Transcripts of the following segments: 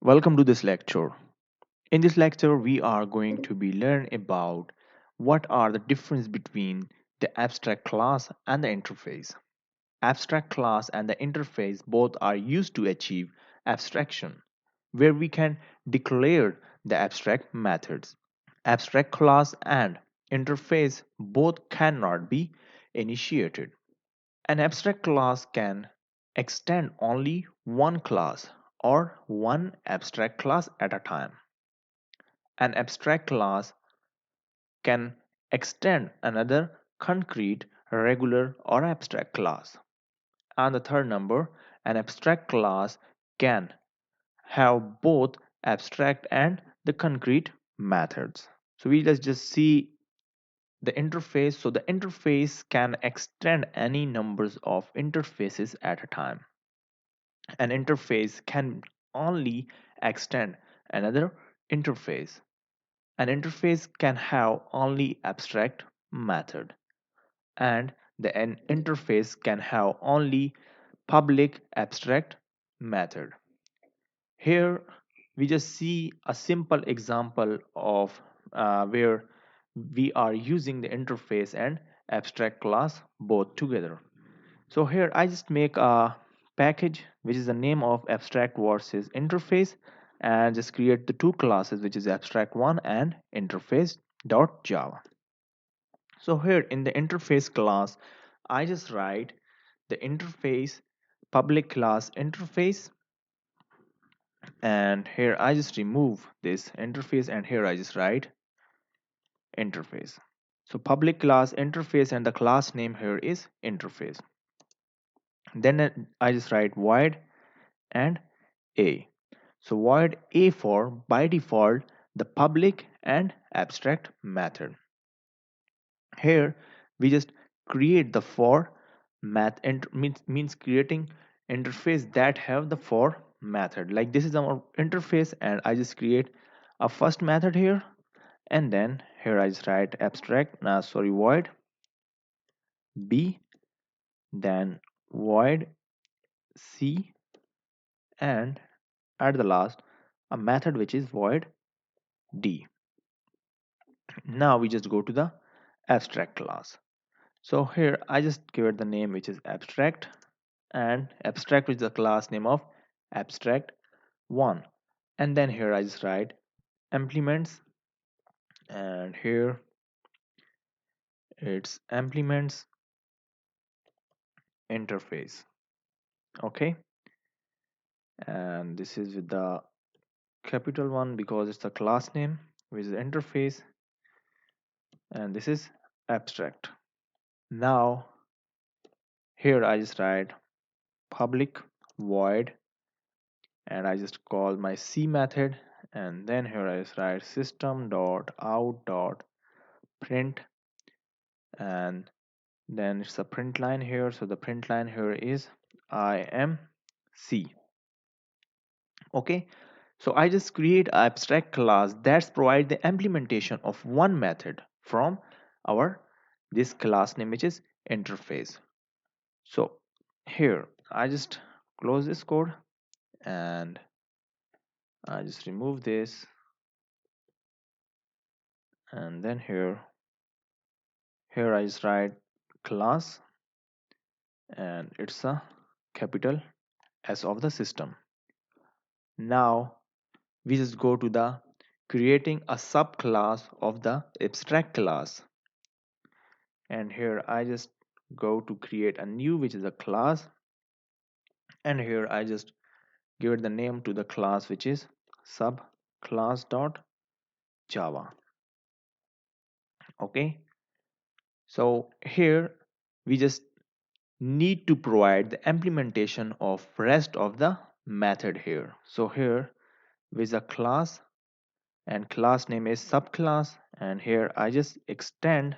Welcome to this lecture. In this lecture, we are going to be learn about what are the difference between the abstract class and the interface. Abstract class and the interface both are used to achieve abstraction, where we can declare the abstract methods. Abstract class and interface both cannot be initiated. An abstract class can extend only one class or one abstract class at a time. An abstract class can extend another concrete, regular, or abstract class. And the third number, an abstract class can have both abstract and the concrete methods. So we let's just see the interface. So the interface can extend any numbers of interfaces at a time. An interface can only extend another interface. An interface can have only abstract method, and an interface can have only public abstract method. Here we just see a simple example of where we are using the interface and abstract class both together. So here I just make a package which is the name of abstract versus interface, and just create the two classes which is abstract1 and interface.java. So here in the interface class, I just write the interface public class interface, and here I just remove this interface, and here I just write interface. So public class interface and the class name here is interface. Then I just write void and a. So void a for by default the public and abstract method. Here we just create the for math and means creating interface that have the for method. Like this is our interface, and I just create a first method here, and then here I just write abstract void b, then void c, and at the last a method which is void d. Now we just go to the abstract class. So here I just give it the name which is abstract, and abstract is the class name of abstract one. And then here I just write implements, and here it's implements interface. Okay, and this is with the capital one because it's the class name which is interface, and this is abstract. Now here I just write public void, and I just call my C method, and then here I just write system dot out dot print, and then it's a print line here. So the print line here is I am C. Okay, so I just create an abstract class that's provide the implementation of one method from our this class name which is interface. So here I just close this code, and I just remove this, and then here I just write class, and it's a capital S of the system. Now we just go to the creating a subclass of the abstract class, and here I just go to create a new which is a class, and here I just give it the name to the class which is subclass dot java. Okay, so here we just need to provide the implementation of rest of the method here. So here with a class, and class name is subclass, and here I just extend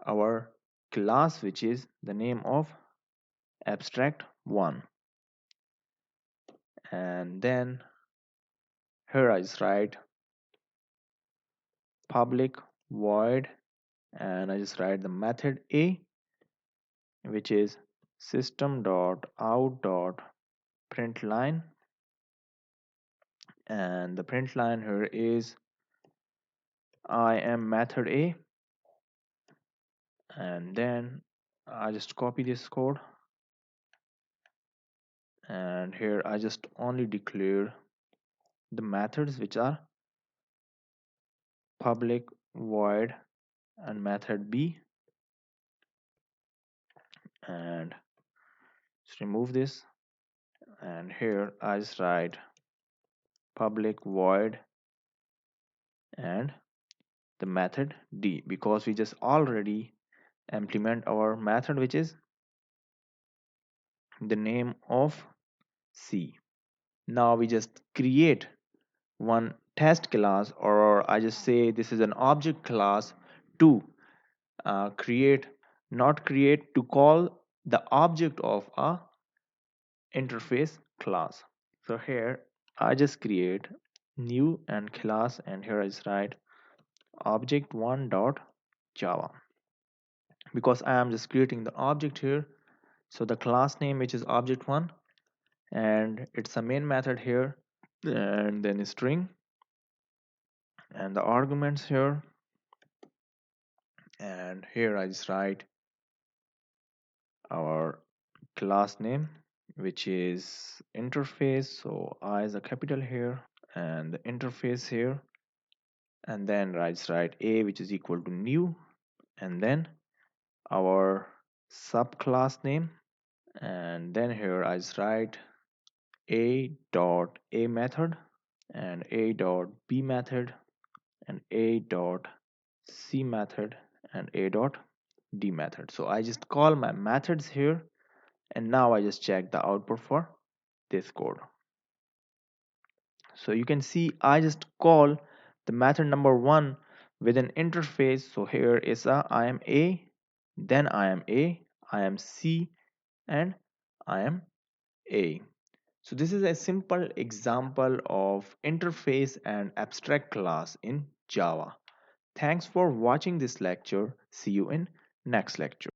our class which is the name of abstract one, and then here I just write public void, and I just write the method a which is system dot out dot print line, and the print line here is I am method A, and then I just copy this code, and here I just only declare the methods which are public void and method B, and just remove this, and here I just write public void and the method D, because we just already implement our method which is the name of C. Now we just create one test class, or I just say this is an object class to create, not create, to call the object of a interface class. So here I just create new and class, and here I just write object1 dot java, because I am just creating the object here. So the class name which is object1, and it's a main method here, and then a string, and the arguments here, and here I just write our class name which is interface, so I is a capital here, and the interface here, and then I just write a which is equal to new, and then our subclass name, and then here I just write a dot a method, and a dot b method, and a dot c method, and a dot d method. So I just call my methods here, and now I just check the output for this code. So you can see I just call the method number one with an interface. So here is a I am a, then I am c, and I am a. So this is a simple example of interface and abstract class in Java. Thanks for watching this lecture. See you in next lecture.